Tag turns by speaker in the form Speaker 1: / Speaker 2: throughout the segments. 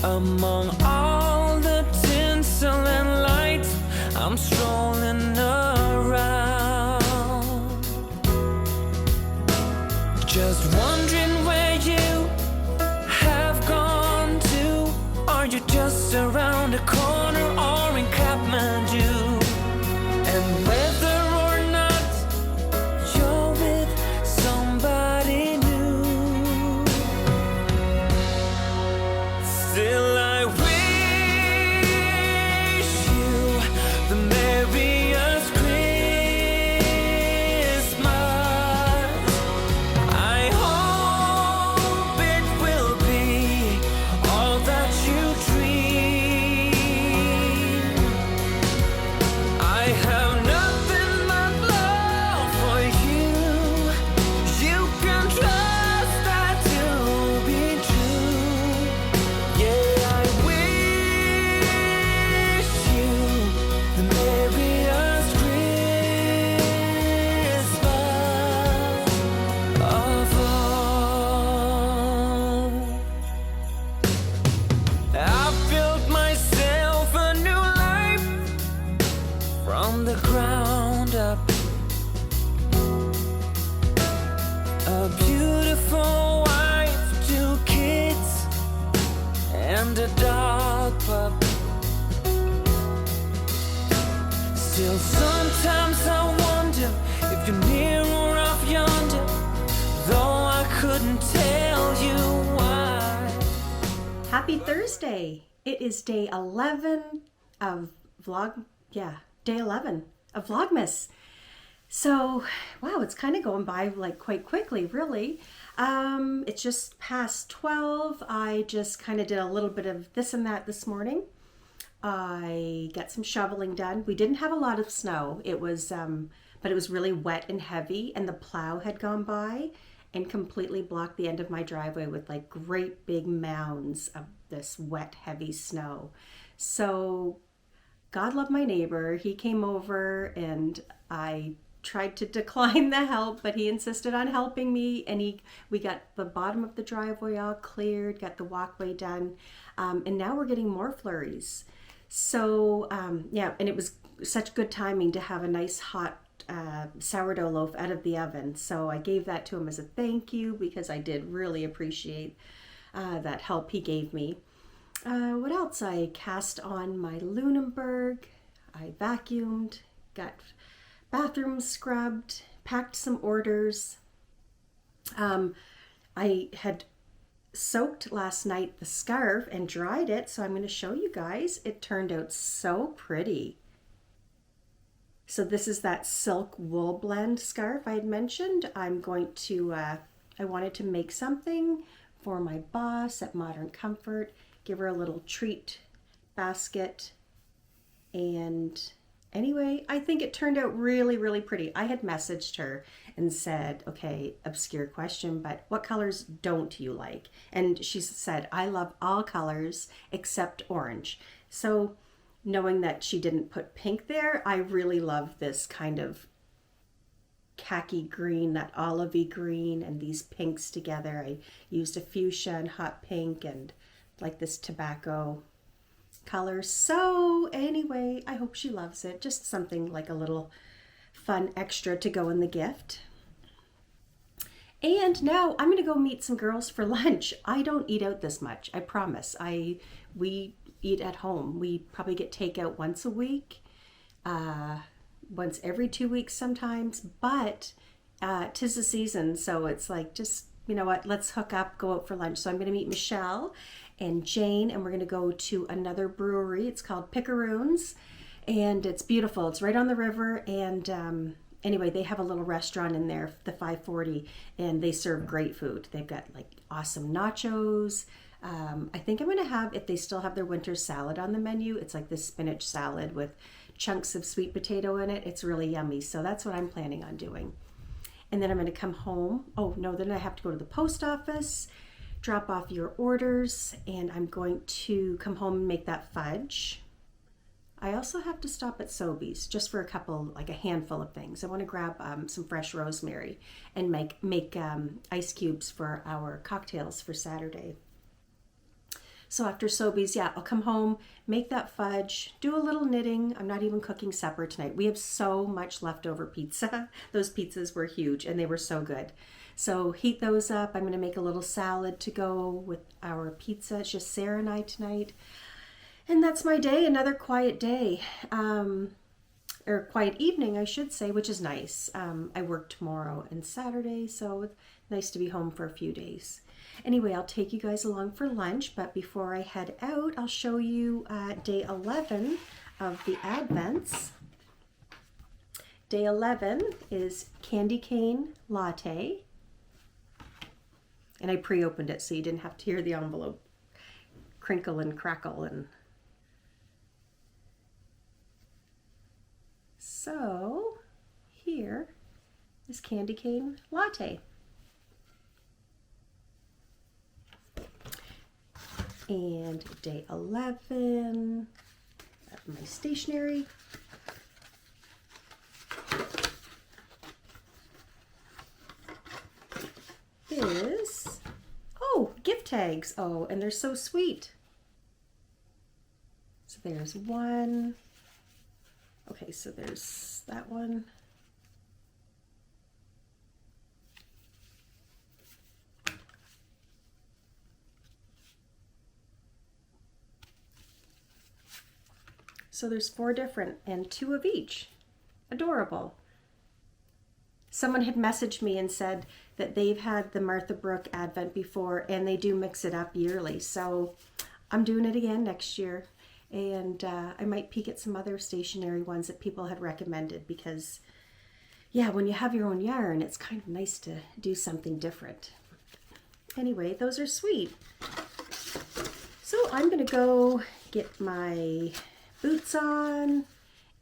Speaker 1: Among all the tinsel and lights, I'm strolling around, just wondering where you have gone to. Are you just around the corner or in Kathmandu? And whether or not you're with somebody new, still I wish you the merriest Christmas. I hope it will be all that you dream. I have nothing but love for you. You can trust that to be true. Yeah, I wish you the merriest Christmas of all. I've built myself a new life from the ground up. A beautiful wife, 2 kids, and a dog pup. Still, sometimes I wonder if you're near or off yonder, though I couldn't tell you why.
Speaker 2: Happy Thursday! It is day 11 of day 11 of Vlogmas. So, wow, it's kind of going by like quite quickly, really. It's just past 12. I just kind of did a little bit of this and that this morning. I got some shoveling done. We didn't have a lot of snow. It was, but it was really wet and heavy, and the plow had gone by and completely blocked the end of my driveway with like great big mounds of this wet, heavy snow. So God love my neighbor. He came over and I tried to decline the help, but he insisted on helping me, and we got the bottom of the driveway all cleared, got the walkway done, and now we're getting more flurries. So yeah, and it was such good timing to have a nice hot sourdough loaf out of the oven. So I gave that to him as a thank you because I did really appreciate that help he gave me. What else? I cast on my Lunenburg. I vacuumed, got bathrooms scrubbed, packed some orders. I had soaked last night the scarf and dried it, so I'm going to show you guys. It turned out so pretty. So this is that silk wool blend scarf I had mentioned. I'm going to, I wanted to make something for my boss at Modern Comfort, give her a little treat basket, and anyway, I think it turned out really, really pretty. I had messaged her and said, okay, obscure question, but what colors don't you like? And she said, I love all colors except orange. So knowing that she didn't put pink there, I really love this kind of khaki green, that olivey green, and these pinks together. I used a fuchsia and hot pink and like this tobacco color. So anyway, I hope she loves it. Just something like a little fun extra to go in the gift. And now I'm gonna go meet some girls for lunch. I don't eat out this much, I promise. We eat at home. We probably get takeout once a week, once every 2 weeks sometimes, but 'tis the season, so it's like, just, you know what, let's hook up, go out for lunch. So I'm gonna meet Michelle and Jane, and we're gonna go to another brewery. It's called Picaroons, and it's beautiful. It's right on the river, and anyway, they have a little restaurant in there, the 540, and they serve great food. They've got like awesome nachos. I think I'm gonna have, if they still have their winter salad on the menu, it's like this spinach salad with chunks of sweet potato in it. It's really yummy. So that's what I'm planning on doing. And then I'm gonna come home. Oh no, then I have to go to the post office, drop off your orders, and I'm going to come home and make that fudge. I also have to stop at Sobeys just for a couple, like a handful of things. I want to grab some fresh rosemary and make ice cubes for our cocktails for Saturday. So after Sobeys, yeah, I'll come home, make that fudge, do a little knitting. I'm not even cooking supper tonight. We have so much leftover pizza. Those pizzas were huge and they were so good. So heat those up. I'm going to make a little salad to go with our pizza. It's just Sarah and I tonight. And that's my day, another quiet day. Or quiet evening, I should say, which is nice. I work tomorrow and Saturday, so it's nice to be home for a few days. Anyway, I'll take you guys along for lunch, but before I head out, I'll show you day 11 of the Advents. Day 11 is candy cane latte. And I pre-opened it so you didn't have to hear the envelope crinkle and crackle. And so here is candy cane latte. And day 11 of my stationery. Is, oh, gift tags. Oh, and they're so sweet. So there's one. Okay, so there's that one. So there's 4 different and 2 of each. Adorable. Someone had messaged me and said that they've had the Martha Brooke Advent before and they do mix it up yearly. So I'm doing it again next year. And I might peek at some other stationery ones that people had recommended because, yeah, when you have your own yarn, it's kind of nice to do something different. Anyway, those are sweet. So I'm going to go get my boots on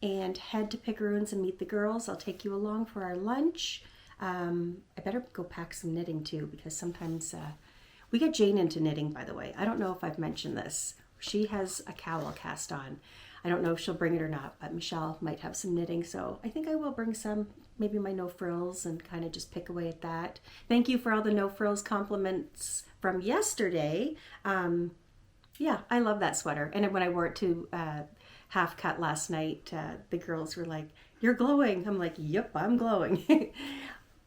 Speaker 2: and head to Picaroons and meet the girls. I'll take you along for our lunch. I better go pack some knitting too because sometimes we get Jane into knitting, by the way. I don't know if I've mentioned this. She has a cowl cast on. I don't know if she'll bring it or not, but Michelle might have some knitting, so I think I will bring some, maybe my no frills, and kind of just pick away at that. Thank you for all the no frills compliments from yesterday. Yeah, I love that sweater. And when I wore it to half cut last night, the girls were like, "You're glowing." I'm like, "Yep, I'm glowing."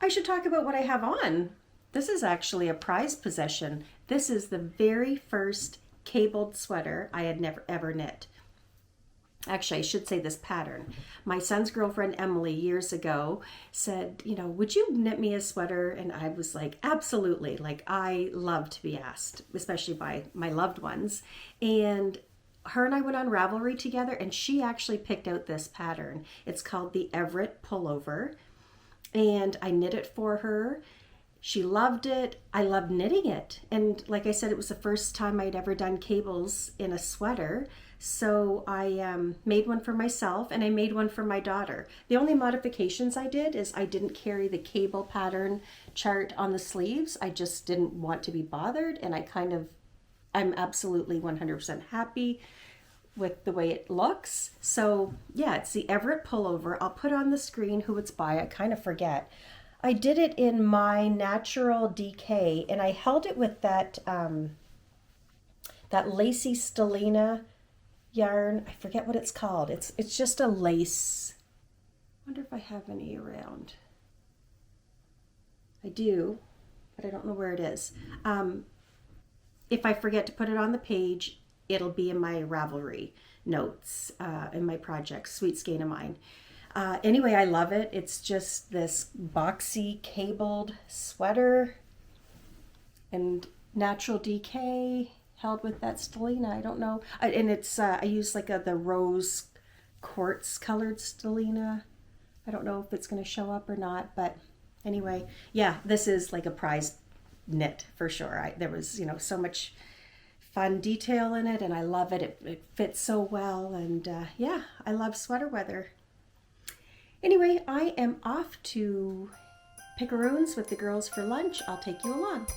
Speaker 2: I should talk about what I have on. This is actually a prized possession. This is the very first cabled sweater I had never ever knit. Actually, I should say this pattern. My son's girlfriend Emily years ago said, you know, would you knit me a sweater? And I was like, absolutely. Like, I love to be asked, especially by my loved ones. And her and I went on Ravelry together and she actually picked out this pattern. It's called the Everett Pullover. And I knit it for her. She loved it. I loved knitting it. And like I said, it was the first time I'd ever done cables in a sweater. So I made one for myself and I made one for my daughter. The only modifications I did is I didn't carry the cable pattern chart on the sleeves. I just didn't want to be bothered. And I'm absolutely 100% happy with the way it looks. So yeah, it's the Everett Pullover. I'll put on the screen who it's by. I kind of forget. I did it in my Natural DK and I held it with that that lacy Stellina yarn. I forget what it's called. It's just a lace. I wonder if I have any around. I do, but I don't know where it is. If I forget to put it on the page, it'll be in my Ravelry notes in my project, Sweet Skein of mine. Anyway, I love it. It's just this boxy cabled sweater and Natural DK held with that Stellina. I don't know. And it's, I use like the rose quartz colored Stellina. I don't know if it's going to show up or not, but anyway, yeah, this is like a prize knit for sure. There was, you know, so much fun detail in it and I love it. It fits so well. And yeah, I love sweater weather. Anyway, I am off to Picaroons with the girls for lunch. I'll take you along.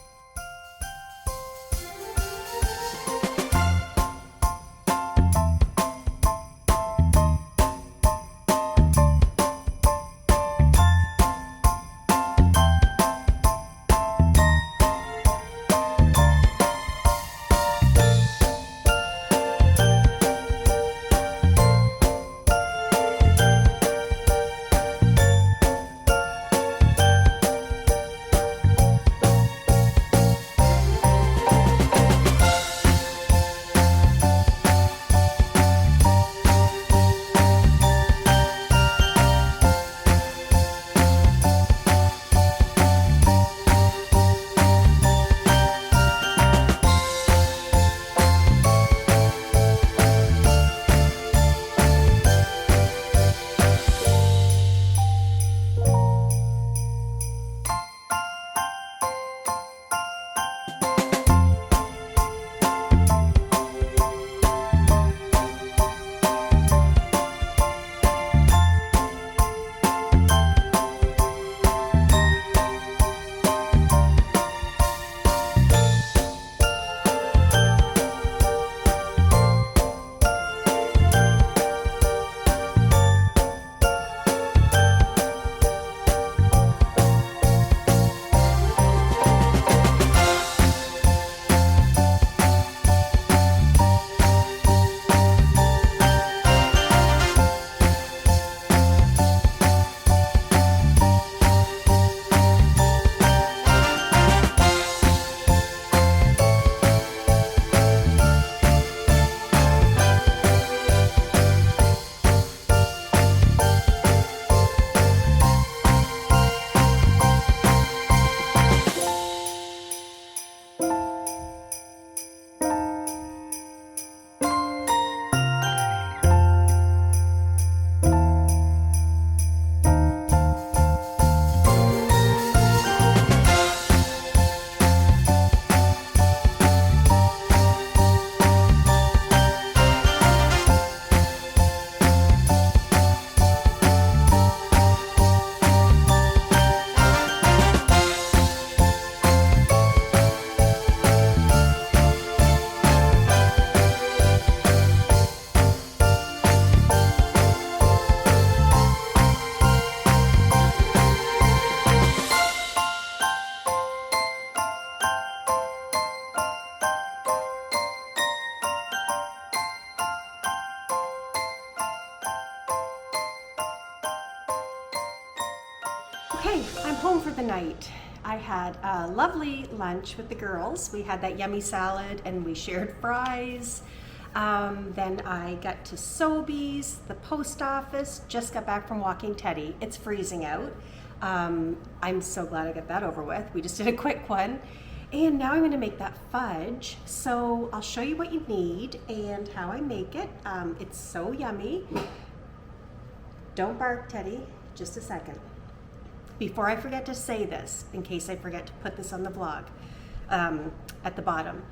Speaker 2: Hi, I'm home for the night. I had a lovely lunch with the girls. We had that yummy salad and we shared fries. Then I got to Sobeys, the post office, just got back from walking Teddy. It's freezing out. I'm so glad I got that over with. We just did a quick one. And now I'm going to make that fudge. So I'll show you what you need and how I make it. It's so yummy. Don't bark, Teddy. Just a second. Before I forget to say this, in case I forget to put this on the vlog, at the bottom.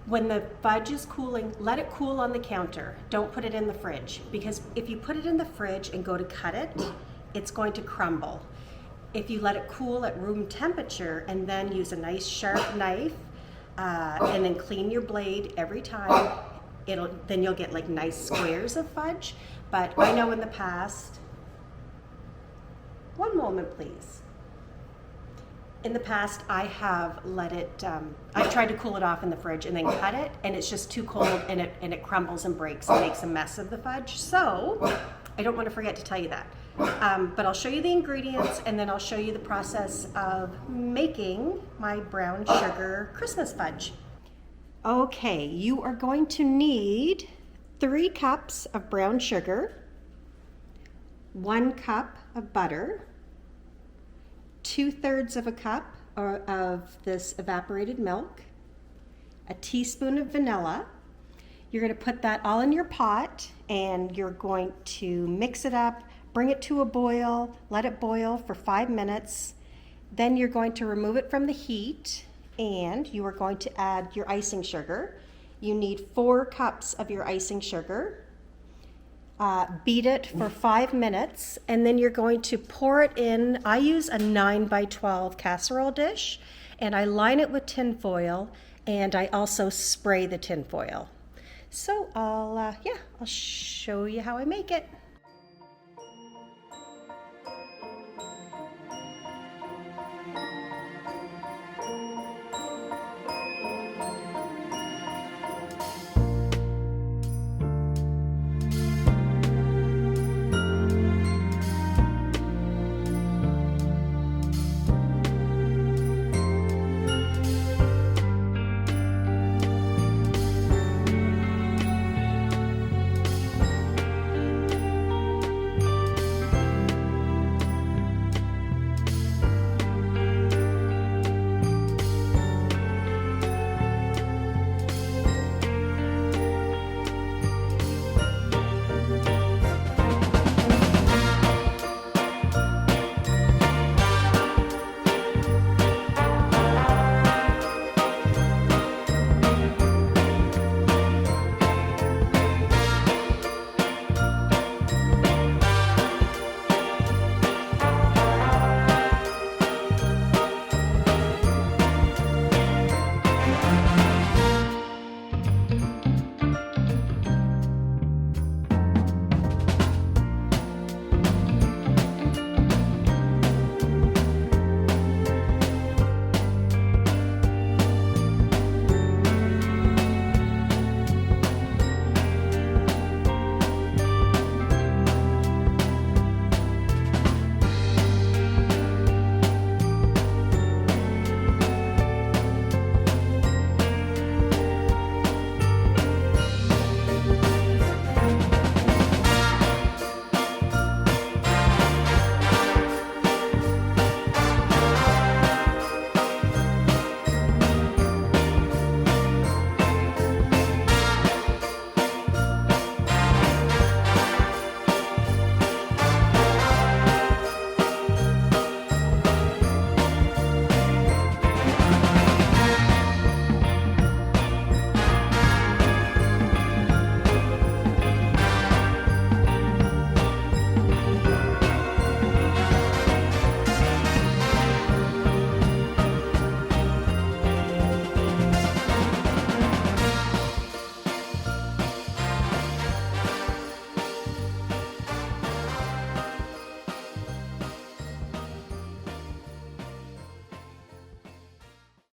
Speaker 2: When the fudge is cooling, let it cool on the counter. Don't put it in the fridge, because if you put it in the fridge and go to cut it, it's going to crumble. If you let it cool at room temperature and then use a nice sharp knife and then clean your blade every time, then you'll get like nice squares of fudge. But I know in the past, one moment please. In the past, I have let it, I tried to cool it off in the fridge and then cut it, and it's just too cold and it crumbles and breaks and makes a mess of the fudge. So I don't want to forget to tell you that. But I'll show you the ingredients and then I'll show you the process of making my brown sugar Christmas fudge. Okay, you are going to need 3 cups of brown sugar, 1 cup of butter, 2/3 of a cup of this evaporated milk, a teaspoon of vanilla. You're going to put that all in your pot and you're going to mix it up, bring it to a boil, let it boil for 5 minutes. Then you're going to remove it from the heat and you are going to add your icing sugar. You need 4 cups of your icing sugar. Beat it for 5 minutes and then you're going to pour it in. I use a 9x12 casserole dish and I line it with tin foil and I also spray the tin foil. So I'll show you how I make it.